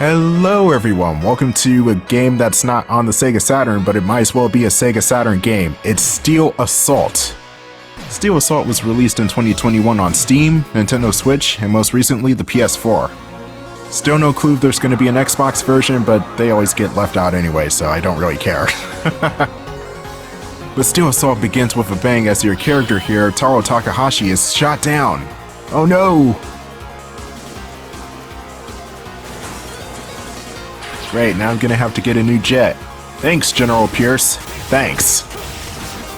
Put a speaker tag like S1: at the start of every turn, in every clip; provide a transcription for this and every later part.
S1: Hello everyone, welcome to a game that's not on the Sega Saturn, but it might as well be a Sega Saturn game. It's Steel Assault. Steel Assault was released in 2021 on Steam, Nintendo Switch, and most recently the PS4. Still no clue if there's going to be an Xbox version, but they always get left out anyway, so I don't really care. But Steel Assault begins with a bang as your character here, Taro Takahashi, is shot down. Oh no! Great, now I'm gonna have to get a new jet. Thanks, General Pierce. Thanks.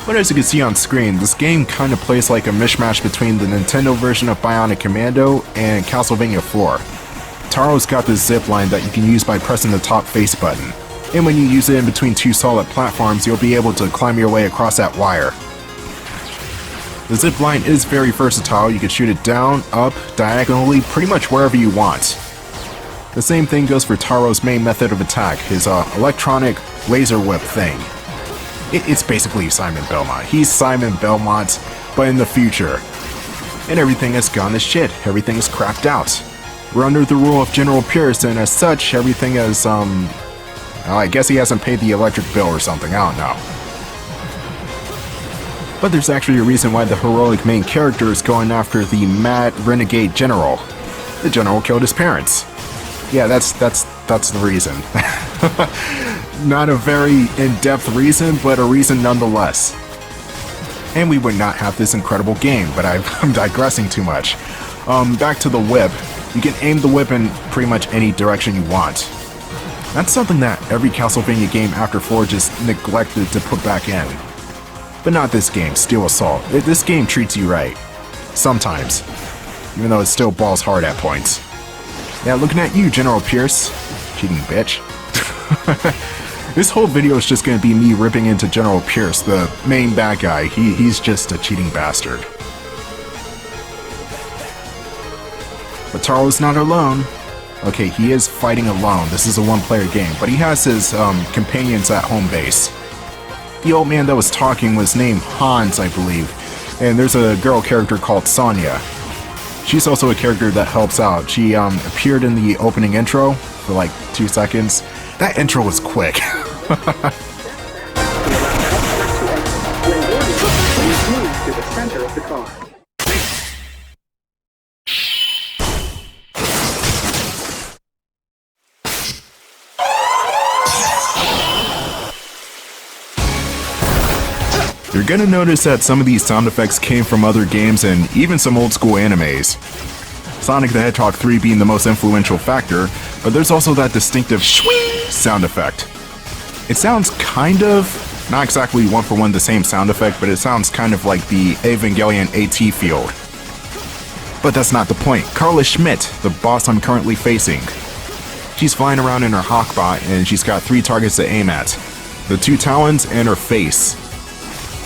S1: But as you can see on screen, this game kinda plays like a mishmash between the Nintendo version of Bionic Commando and Castlevania 4. Taro's got this zipline that you can use by pressing the top face button. And when you use it in between two solid platforms, you'll be able to climb your way across that wire. The zipline is very versatile. You can shoot it down, up, diagonally, pretty much wherever you want. The same thing goes for Taro's main method of attack, his electronic laser whip thing. It's basically Simon Belmont. He's Simon Belmont, but in the future. And everything has gone to shit. Everything is crapped out. We're under the rule of General Pierce, and as such, everything is, I guess he hasn't paid the electric bill or something, I don't know. But there's actually a reason why the heroic main character is going after the mad renegade general. The general killed his parents. Yeah, that's the reason. Not a very in-depth reason, but a reason nonetheless. And we would not have this incredible game, but I'm digressing too much. Back to the whip. You can aim the whip in pretty much any direction you want. That's something that every Castlevania game after 4 just neglected to put back in. But not this game, Steel Assault. This game treats you right. Sometimes. Even though it still balls hard at points. Yeah, looking at you, General Pierce. Cheating bitch. This whole video is just gonna be me ripping into General Pierce, the main bad guy. He's just a cheating bastard. But Taro's not alone. Okay, he is fighting alone. This is a one-player game, but he has his companions at home base. The old man that was talking was named Hans, I believe. And there's a girl character called Sonia. She's also a character that helps out. She appeared in the opening intro for like 2 seconds. That intro was quick. You're gonna notice that some of these sound effects came from other games and even some old school animes. Sonic the Hedgehog 3 being the most influential factor, but there's also that distinctive shwee sound effect. It sounds kind of, not exactly one for one the same sound effect, but it sounds kind of like the Evangelion AT field. But that's not the point. Carla Schmidt, the boss I'm currently facing. She's flying around in her Hawkbot and she's got 3 targets to aim at. The 2 talons and her face.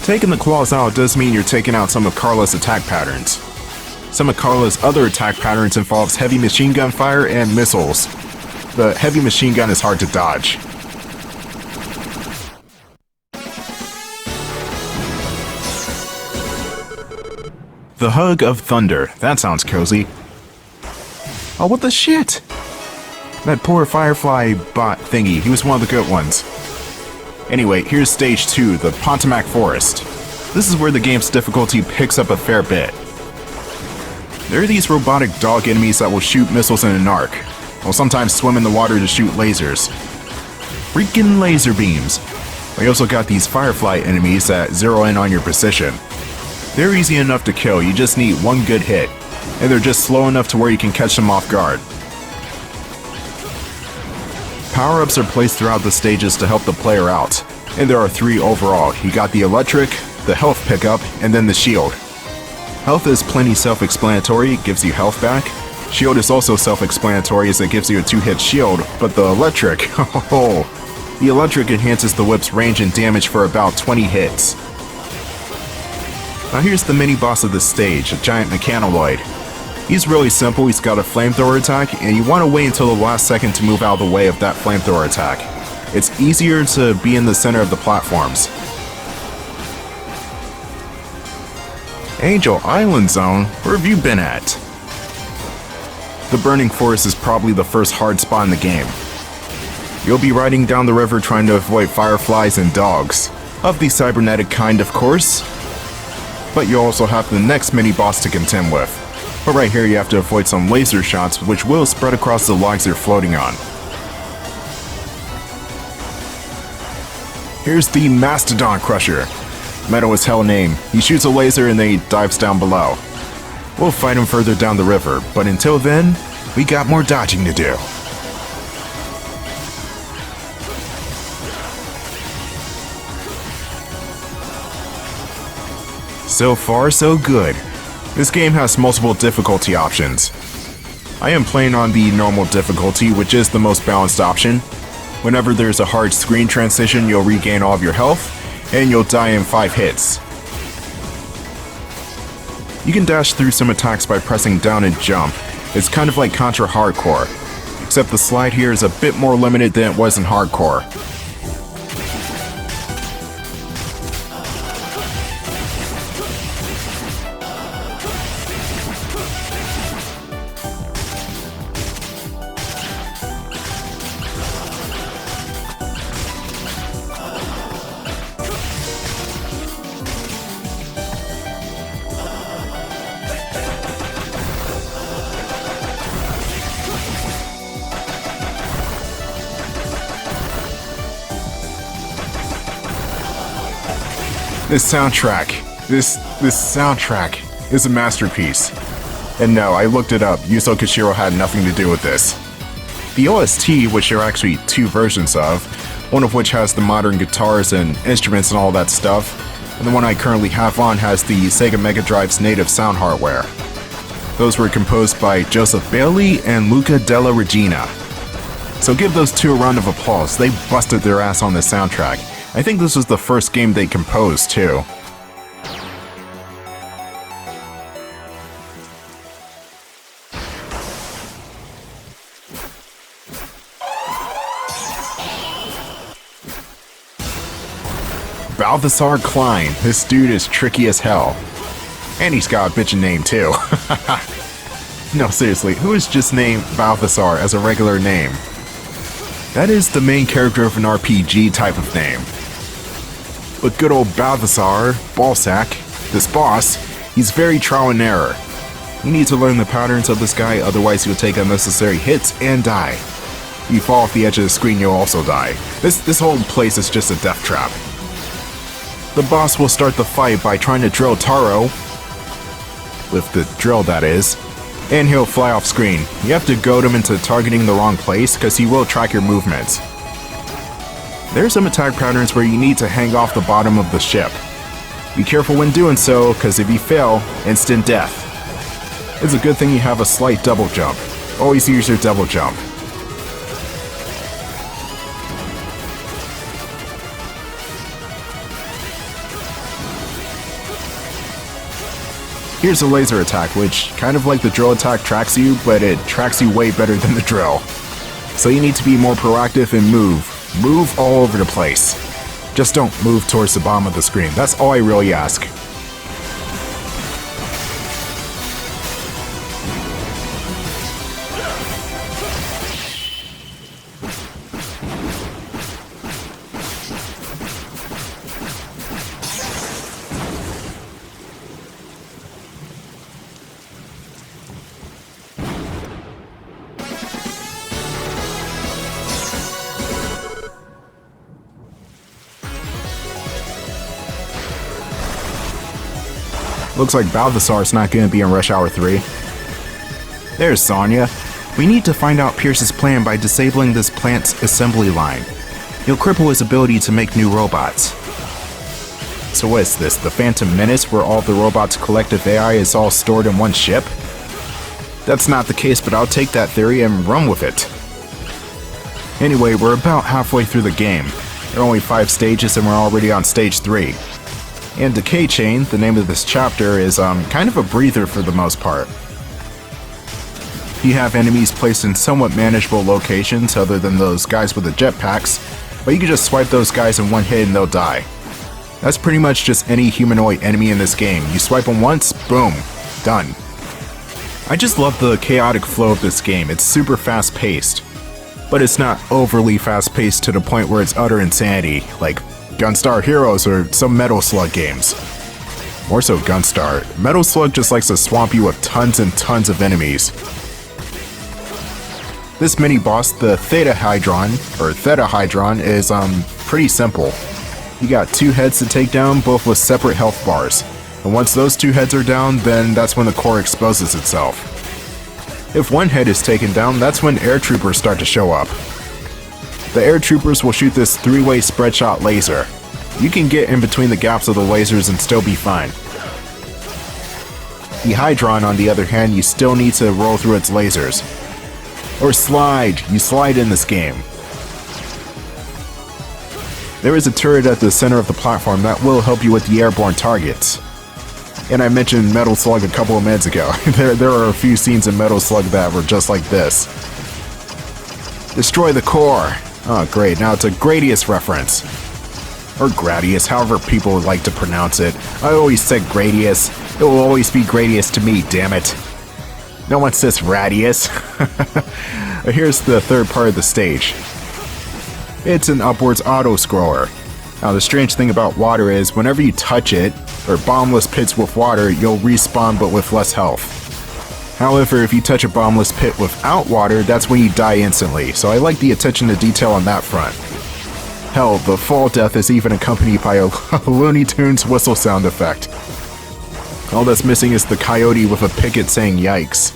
S1: Taking the claws out does mean you're taking out some of Carla's attack patterns. Some of Carla's other attack patterns involves heavy machine gun fire and missiles. The heavy machine gun is hard to dodge. The Hug of Thunder. That sounds cozy. Oh, what the shit? That poor Firefly bot thingy. He was one of the good ones. Anyway, here's stage 2, the Pontomac Forest. This is where the game's difficulty picks up a fair bit. There are these robotic dog enemies that will shoot missiles in an arc. They'll sometimes swim in the water to shoot lasers. Freaking laser beams. We also got these Firefly enemies that zero in on your position. They're easy enough to kill, you just need one good hit. And they're just slow enough to where you can catch them off guard. Power-ups are placed throughout the stages to help the player out, and there are 3 overall. You got the electric, the health pickup, and then the shield. Health is plenty self-explanatory, it gives you health back. Shield is also self-explanatory as it gives you a 2-hit shield, but the electric, the electric enhances the whip's range and damage for about 20 hits. Now here's the mini-boss of the stage, a giant mechanoid. He's really simple, he's got a flamethrower attack, and you want to wait until the last second to move out of the way of that flamethrower attack. It's easier to be in the center of the platforms. Angel Island Zone? Where have you been at? The burning forest is probably the first hard spot in the game. You'll be riding down the river trying to avoid fireflies and dogs. Of the cybernetic kind, of course. But you also have the next mini-boss to contend with. But right here you have to avoid some laser shots which will spread across the logs you're floating on. Here's the Mastodon Crusher. Metal is hell name. He shoots a laser and then he dives down below. We'll fight him further down the river, but until then, we got more dodging to do. So far, so good. This game has multiple difficulty options. I am playing on the normal difficulty, which is the most balanced option. Whenever there's a hard screen transition, you'll regain all of your health, and you'll die in 5 hits. You can dash through some attacks by pressing down and jump. It's kind of like Contra Hardcore, except the slide here is a bit more limited than it was in Hardcore. This soundtrack is a masterpiece. And no, I looked it up, Yuzo Koshiro had nothing to do with this. The OST, which there are actually 2 versions of, one of which has the modern guitars and instruments and all that stuff, and the one I currently have on has the Sega Mega Drive's native sound hardware. Those were composed by Joseph Bailey and Luca Della Regina. So give those 2 a round of applause, they busted their ass on this soundtrack. I think this was the first game they composed, too. Balthasar Klein. This dude is tricky as hell. And he's got a bitchin' name, too. No, seriously, who is just named Balthasar as a regular name? That is the main character of an RPG type of name. But good old Balthasar, Ballsack, this boss, he's very trial and error. You need to learn the patterns of this guy, otherwise you'll take unnecessary hits and die. If you fall off the edge of the screen, you'll also die. This whole place is just a death trap. The boss will start the fight by trying to drill Taro, with the drill that is, and he'll fly off screen. You have to goad him into targeting the wrong place, because he will track your movements. There are some attack patterns where you need to hang off the bottom of the ship. Be careful when doing so, because if you fail, instant death. It's a good thing you have a slight double jump. Always use your double jump. Here's a laser attack, which, kind of like the drill attack, tracks you, but it tracks you way better than the drill. So you need to be more proactive and move. Move all over the place. Just don't move towards the bottom of the screen. That's all I really ask. Looks like Balthasar's not going to be in Rush Hour 3. There's Sonia. We need to find out Pierce's plan by disabling this plant's assembly line. You'll cripple his ability to make new robots. So what is this, the Phantom Menace, where all the robots' collective AI is all stored in one ship? That's not the case, but I'll take that theory and run with it. Anyway, we're about halfway through the game. There are only 5 stages and we're already on stage 3. And Decay Chain, the name of this chapter, is kind of a breather for the most part. You have enemies placed in somewhat manageable locations other than those guys with the jetpacks, but you can just swipe those guys in one hit and they'll die. That's pretty much just any humanoid enemy in this game. You swipe them once, boom, done. I just love the chaotic flow of this game. It's super fast-paced, but it's not overly fast-paced to the point where it's utter insanity, like Gunstar Heroes or some Metal Slug games. More so Gunstar. Metal Slug just likes to swamp you with tons and tons of enemies. This mini-boss, the Theta Hydron, is pretty simple. You got 2 heads to take down, both with separate health bars. And once those 2 heads are down, then that's when the core exposes itself. If 1 head is taken down, that's when air troopers start to show up. The air troopers will shoot this 3-way spread shot laser. You can get in between the gaps of the lasers and still be fine. The Hydron, on the other hand, you still need to roll through its lasers. Or slide. You slide in this game. There is a turret at the center of the platform that will help you with the airborne targets. And I mentioned Metal Slug a couple of minutes ago. There are a few scenes in Metal Slug that were just like this. Destroy the core. Oh great, now it's a Gradius reference. Or Gradius, however people would like to pronounce it. I always said Gradius. It will always be Gradius to me, damn it. No one says Radius. Here's the third part of the stage. It's an upwards auto-scroller. Now the strange thing about water is, whenever you touch it, or bottomless pits with water, you'll respawn but with less health. However, if you touch a bottomless pit without water, that's when you die instantly, so I like the attention to detail on that front. Hell, the fall death is even accompanied by a Looney Tunes whistle sound effect. All that's missing is the coyote with a picket saying yikes.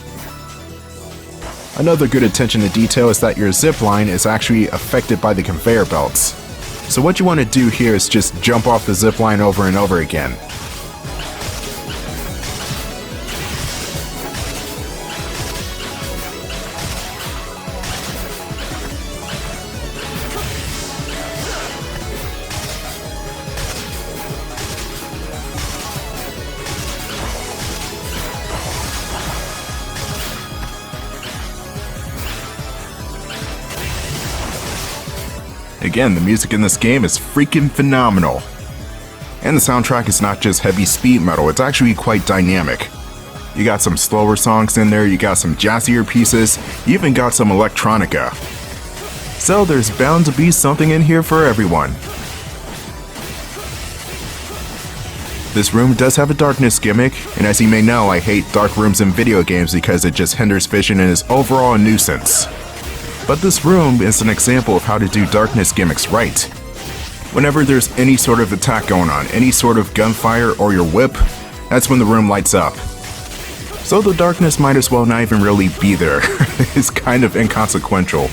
S1: Another good attention to detail is that your zipline is actually affected by the conveyor belts. So what you want to do here is just jump off the zipline over and over again. Again, the music in this game is freaking phenomenal. And the soundtrack is not just heavy speed metal, it's actually quite dynamic. You got some slower songs in there, you got some jazzier pieces, you even got some electronica. So there's bound to be something in here for everyone. This room does have a darkness gimmick, and as you may know, I hate dark rooms in video games because it just hinders vision and is overall a nuisance. But this room is an example of how to do darkness gimmicks right. Whenever there's any sort of attack going on, any sort of gunfire or your whip, that's when the room lights up. So the darkness might as well not even really be there. It's kind of inconsequential.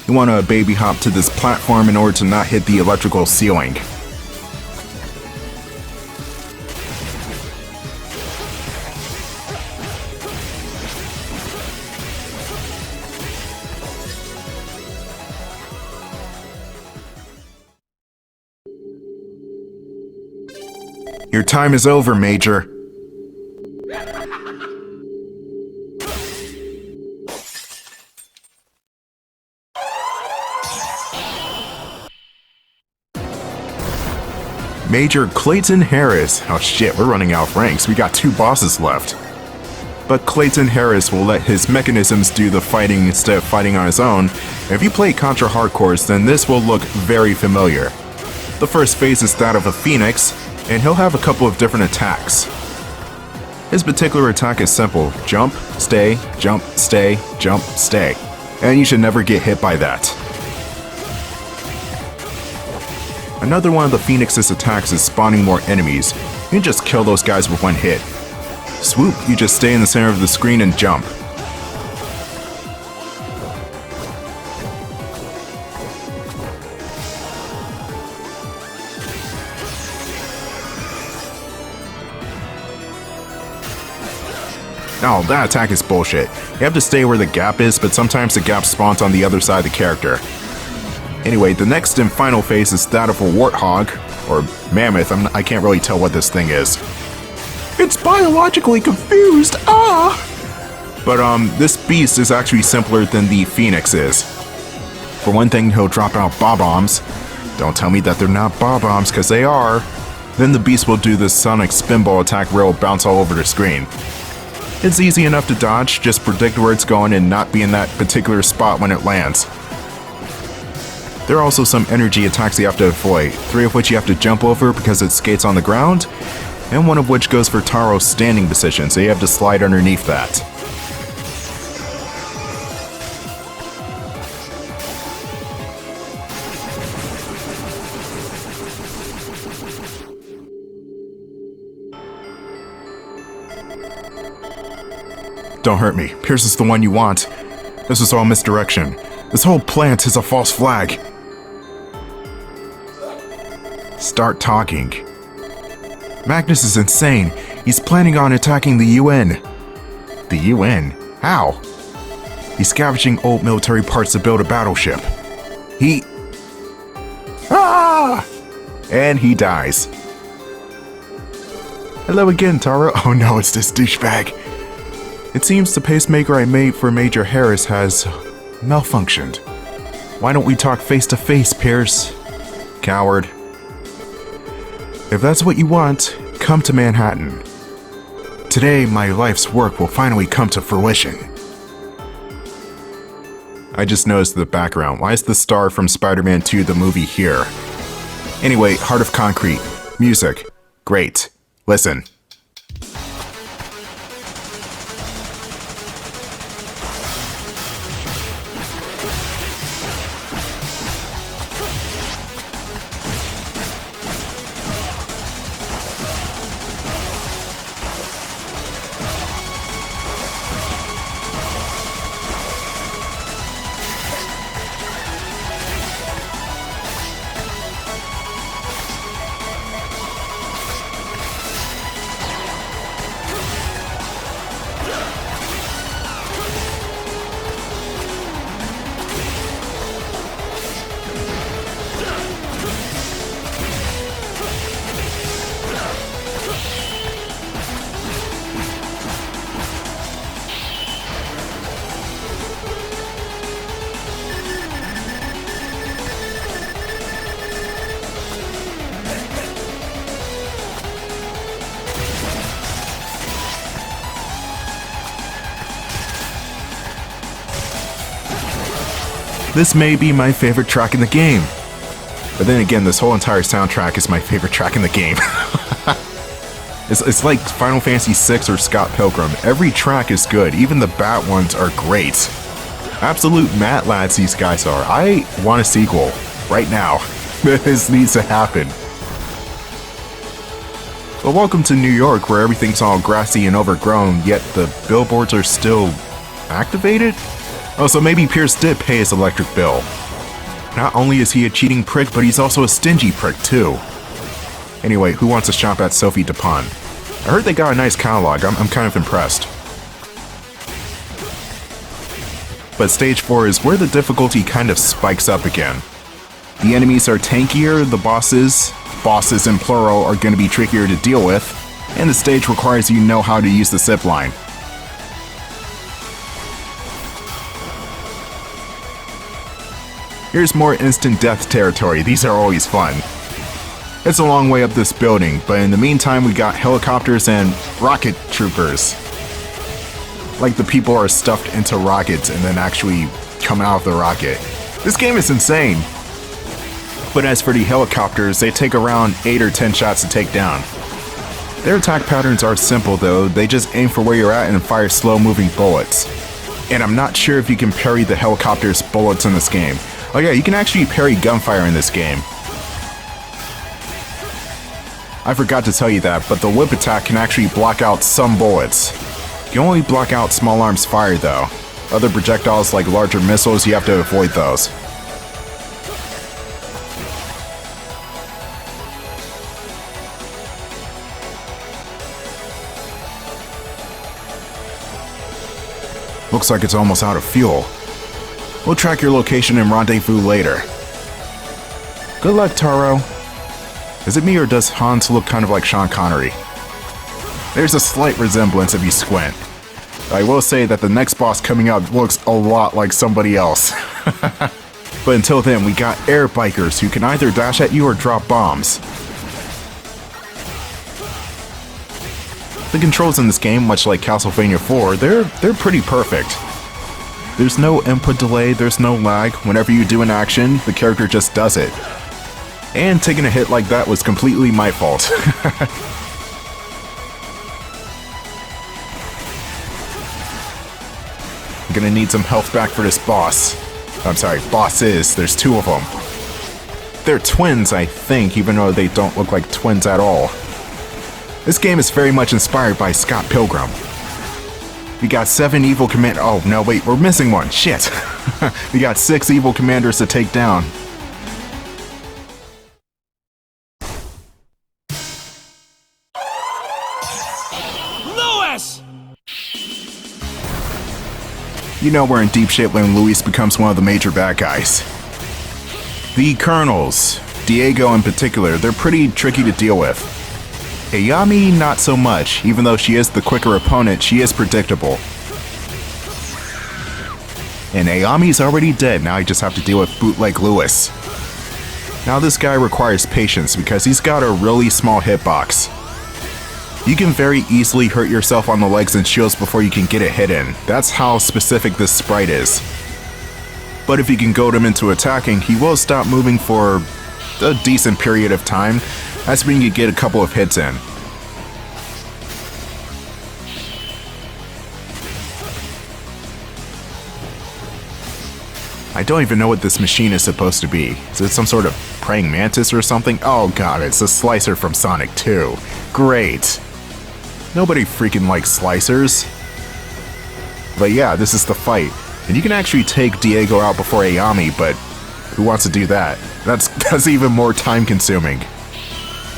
S1: You want to baby hop to this platform in order to not hit the electrical ceiling. Your time is over, Major. Major Clayton Harris. Oh shit, we're running out of ranks. We got 2 bosses left. But Clayton Harris will let his mechanisms do the fighting instead of fighting on his own. If you play Contra Hardcores, then this will look very familiar. The first phase is that of a phoenix, and he'll have a couple of different attacks. His particular attack is simple: jump, stay, jump, stay, jump, stay. And you should never get hit by that. Another one of the Phoenix's attacks is spawning more enemies. You can just kill those guys with 1 hit. Swoop, you just stay in the center of the screen and jump. Oh, that attack is bullshit. You have to stay where the gap is, but sometimes the gap spawns on the other side of the character. Anyway, the next and final phase is that of a warthog, or mammoth. I can't really tell what this thing is. It's biologically confused, But this beast is actually simpler than the Phoenix is. For one thing, he'll drop out bob-bombs. Don't tell me that they're not bob-bombs, because they are. Then the beast will do this sonic spinball attack where it'll bounce all over the screen. It's easy enough to dodge, just predict where it's going and not be in that particular spot when it lands. There are also some energy attacks you have to avoid, 3 of which you have to jump over because it skates on the ground, and 1 of which goes for Taro's standing position, so you have to slide underneath that. Don't hurt me. Pierce is the one you want. This was all misdirection. This whole plant is a false flag. Start talking. Magnus is insane. He's planning on attacking the UN. The UN? How? He's scavenging old military parts to build a battleship. Ah! And he dies. Hello again, Taro. Oh no, it's this douchebag. It seems the pacemaker I made for Major Harris has malfunctioned. Why don't we talk face to face, Pierce? Coward. If that's what you want, come to Manhattan. Today, my life's work will finally come to fruition. I just noticed the background. Why is the star from Spider-Man 2 the movie here? Anyway, Heart of Concrete. Music. Great. Listen. This may be my favorite track in the game. But then again, this whole entire soundtrack is my favorite track in the game. It's like Final Fantasy VI or Scott Pilgrim. Every track is good, even the bat ones are great. Absolute mat lads these guys are. I want a sequel, right now. This needs to happen. Well, welcome to New York, where everything's all grassy and overgrown, yet the billboards are still activated? Oh, so maybe Pierce did pay his electric bill. Not only is he a cheating prick, but he's also a stingy prick, too. Anyway, who wants to shop at Sophie Dupont? I heard they got a nice catalog. I'm kind of impressed. But stage 4 is where the difficulty kind of spikes up again. The enemies are tankier, the bosses in plural, are going to be trickier to deal with, and the stage requires you know how to use the zipline. Here's more instant death territory. These are always fun. It's a long way up this building, but in the meantime we got helicopters and rocket troopers. Like the people are stuffed into rockets and then actually come out of the rocket. This game is insane. But as for the helicopters, they take around 8 or 10 shots to take down. Their attack patterns are simple though. They just aim for where you're at and fire slow moving bullets. And I'm not sure if you can parry the helicopter's bullets in this game. Oh yeah, you can actually parry gunfire in this game. I forgot to tell you that, but the whip attack can actually block out some bullets. You can only block out small arms fire though. Other projectiles like larger missiles, you have to avoid those. Looks like it's almost out of fuel. We'll track your location and rendezvous later. Good luck, Taro. Is it me or does Hans look kind of like Sean Connery? There's a slight resemblance if you squint. I will say that the next boss coming up looks a lot like somebody else. But until then, we got air bikers who can either dash at you or drop bombs. The controls in this game, much like Castlevania 4, they're pretty perfect. There's no input delay, there's no lag. Whenever you do an action, the character just does it. And taking a hit like that was completely my fault. I'm gonna need some health back for this boss. I'm sorry, bosses. There's two of them. They're twins, I think, even though they don't look like twins at all. This game is very much inspired by Scott Pilgrim. We got 7 evil command- oh no, wait, we're missing one, shit! We got 6 evil commanders to take down.
S2: Louis!
S1: You know we're in deep shit when Luis becomes one of the major bad guys. The Colonels, Diego in particular, they're pretty tricky to deal with. Ayami, not so much. Even though she is the quicker opponent, she is predictable. And Ayami's already dead, now I just have to deal with Bootleg Lewis. Now this guy requires patience because he's got a really small hitbox. You can very easily hurt yourself on the legs and shields before you can get a hit in. That's how specific this sprite is. But if you can goad him into attacking, he will stop moving for a decent period of time. That's when you get a couple of hits in. I don't even know what this machine is supposed to be. Is it some sort of praying mantis or something? Oh god, it's a slicer from Sonic 2. Great. Nobody freaking likes slicers. But yeah, this is the fight. And you can actually take Diego out before Ayami, but who wants to do that? That's even more time consuming.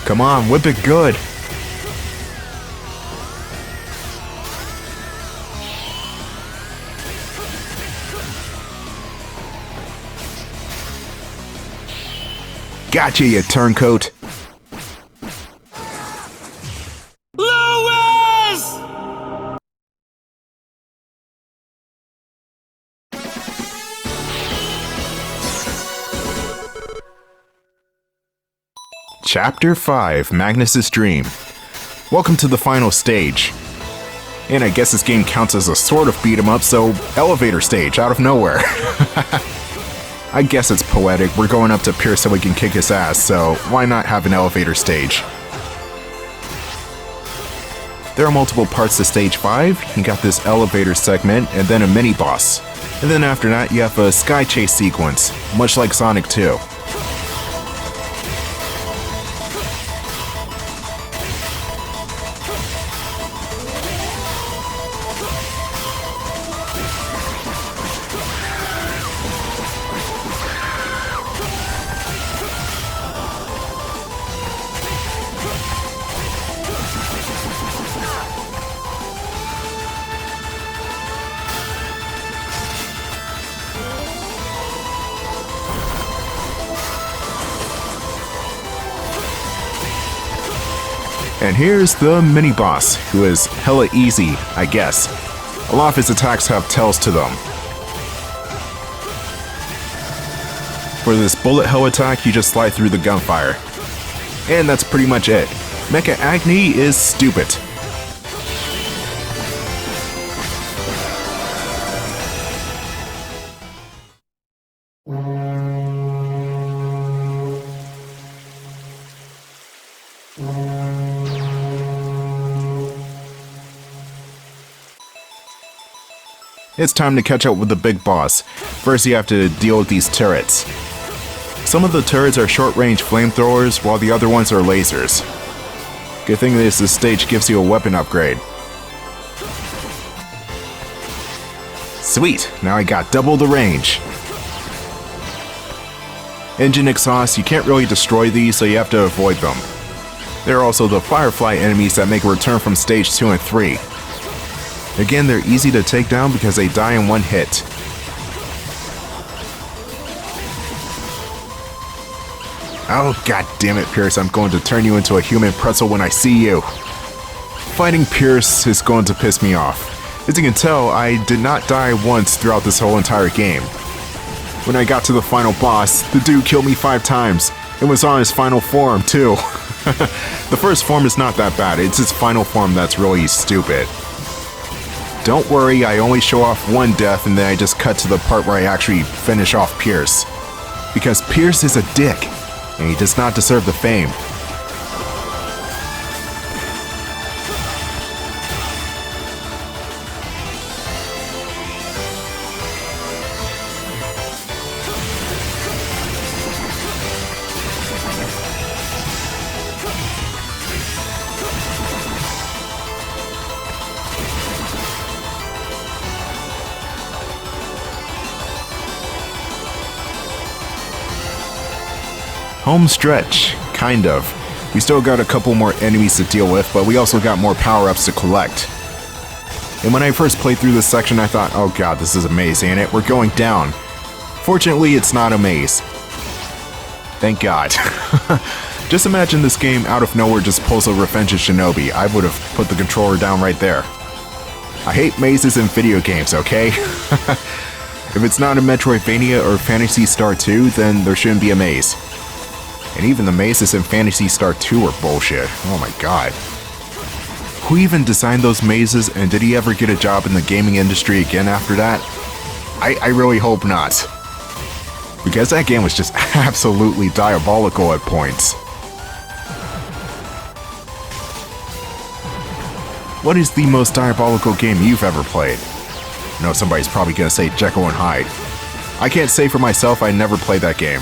S1: Come on, whip it good. Gotcha, you turncoat.
S2: Louis!
S1: Chapter 5, Magnus's Dream. Welcome to the final stage. And I guess this game counts as a sort of beat 'em up, so elevator stage out of nowhere. I guess it's poetic. We're going up to Pierce so we can kick his ass, so why not have an elevator stage? There are multiple parts to stage 5. You got this elevator segment, and then a mini-boss. And then after that, you have a sky chase sequence, much like Sonic 2. And here's the mini-boss, who is hella easy, I guess. A lot of his attacks have tails to them. For this bullet hell attack, you just slide through the gunfire. And that's pretty much it. Mecha Agni is stupid. It's time to catch up with the big boss. First you have to deal with these turrets. Some of the turrets are short-range flamethrowers, while the other ones are lasers. Good thing is this stage gives you a weapon upgrade. Sweet, now I got double the range. Engine exhaust, you can't really destroy these, so you have to avoid them. There are also the Firefly enemies that make a return from stage 2 and 3. Again, they're easy to take down because they die in one hit. Oh god damn it, Pierce, I'm going to turn you into a human pretzel when I see you. Fighting Pierce is going to piss me off. As you can tell, I did not die once throughout this whole entire game. When I got to the final boss, the dude killed me 5 times. It was on his final form, too. The first form is not that bad, it's its final form that's really stupid. Don't worry, I only show off one death and then I just cut to the part where I actually finish off Pierce. Because Pierce is a dick, and he does not deserve the fame. Home stretch, kind of. We still got a couple more enemies to deal with, but we also got more power-ups to collect. And when I first played through this section, I thought, oh god, this is a maze, ain't it? We're going down. Fortunately, it's not a maze. Thank god. Just imagine this game out of nowhere just pulls a Revenge of Shinobi. I would have put the controller down right there. I hate mazes in video games, okay? If it's not a Metroidvania or Phantasy Star 2, then there shouldn't be a maze. And even the mazes in Phantasy Star 2 are bullshit. Oh my god. Who even designed those mazes, and did he ever get a job in the gaming industry again after that? I really hope not. Because that game was just absolutely diabolical at points. What is the most diabolical game you've ever played? I know somebody's probably gonna say Jekyll and Hyde. I can't say for myself, I never played that game.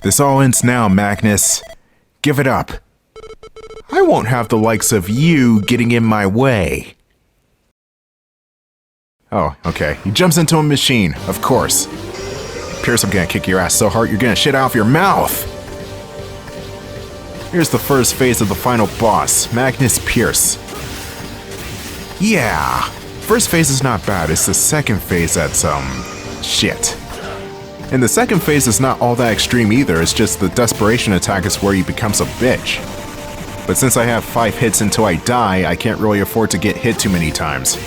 S1: This all ends now, Magnus. Give it up. I won't have the likes of you getting in my way. Oh, okay. He jumps into a machine, of course. Pierce, I'm gonna kick your ass so hard you're gonna shit out of your mouth! Here's the first phase of the final boss, Magnus Pierce. Yeah! First phase is not bad, it's the second phase that's, shit. And the second phase is not all that extreme either, it's just the desperation attack is where he becomes a bitch. But since I have 5 hits until I die, I can't really afford to get hit too many times.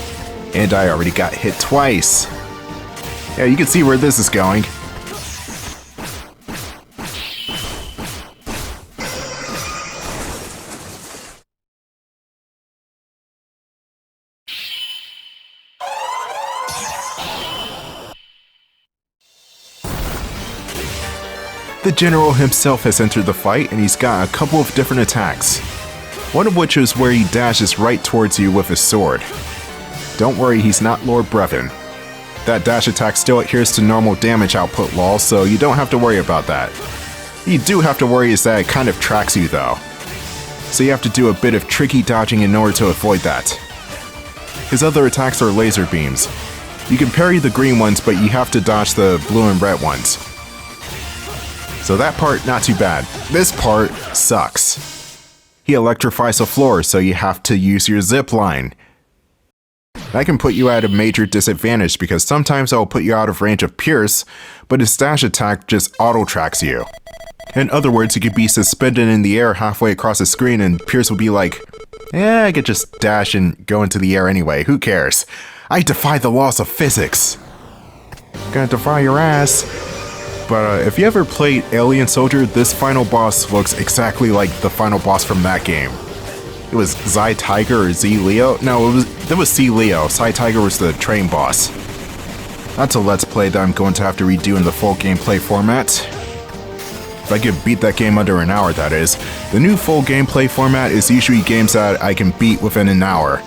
S1: And I already got hit twice. Yeah, you can see where this is going. The general himself has entered the fight, and he's got a couple of different attacks. One of which is where he dashes right towards you with his sword. Don't worry, he's not Lord Brevin. That dash attack still adheres to normal damage output lol, so you don't have to worry about that. You do have to worry is that it kind of tracks you though. So you have to do a bit of tricky dodging in order to avoid that. His other attacks are laser beams. You can parry the green ones, but you have to dodge the blue and red ones. So that part, not too bad. This part sucks. He electrifies the floor, so you have to use your zipline. That can put you at a major disadvantage because sometimes I'll put you out of range of Pierce, but his dash attack just auto-tracks you. In other words, you could be suspended in the air halfway across the screen and Pierce will be like, I could just dash and go into the air anyway, who cares? I defy the laws of physics. Gonna defy your ass. But if you ever played Alien Soldier, this final boss looks exactly like the final boss from that game. It was Zy Tiger or Z Leo? No, it was C Leo. Zy Tiger was the train boss. That's a let's play that I'm going to have to redo in the full gameplay format. If I could beat that game under an hour, that is. The new full gameplay format is usually games that I can beat within an hour.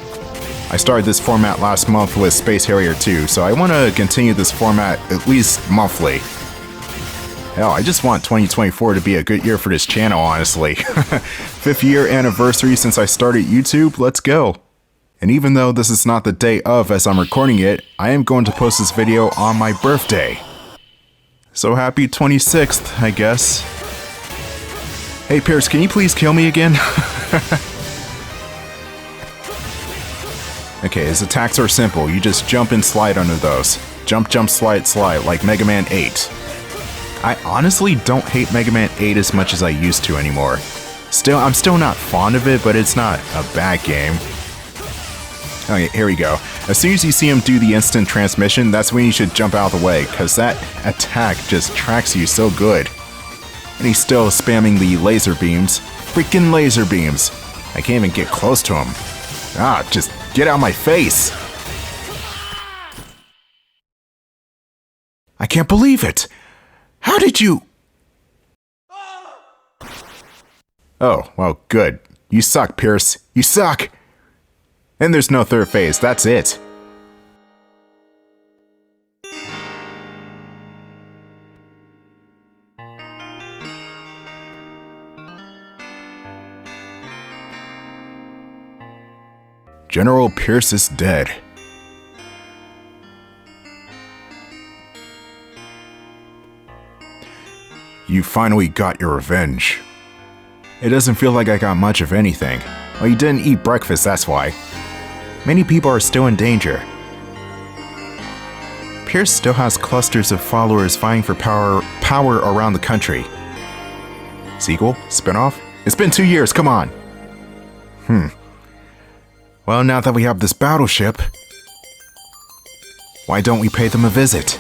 S1: I started this format last month with Space Harrier 2, so I want to continue this format at least monthly. Hell, I just want 2024 to be a good year for this channel, honestly. 5th year anniversary since I started YouTube, let's go. And even though this is not the day of as I'm recording it, I am going to post this video on my birthday. So happy 26th, I guess. Hey Pierce, can you please kill me again? Okay, his attacks are simple. You just jump and slide under those. Jump, jump, slide, slide, like Mega Man 8. I honestly don't hate Mega Man 8 as much as I used to anymore. I'm still not fond of it, but it's not a bad game. Okay, here we go. As soon as you see him do the instant transmission, that's when you should jump out of the way, because that attack just tracks you so good. And he's still spamming the laser beams. Freaking laser beams. I can't even get close to him. Ah, just get out of my face. I can't believe it. How did you... Oh, well, good. You suck, Pierce. You suck! And there's no third phase, that's it. General Pierce is dead. You finally got your revenge. It doesn't feel like I got much of anything. Well, you didn't eat breakfast, that's why. Many people are still in danger. Pierce still has clusters of followers vying for power around the country. Sequel? Spinoff? It's been 2 years, come on! Well, now that we have this battleship, why don't we pay them a visit?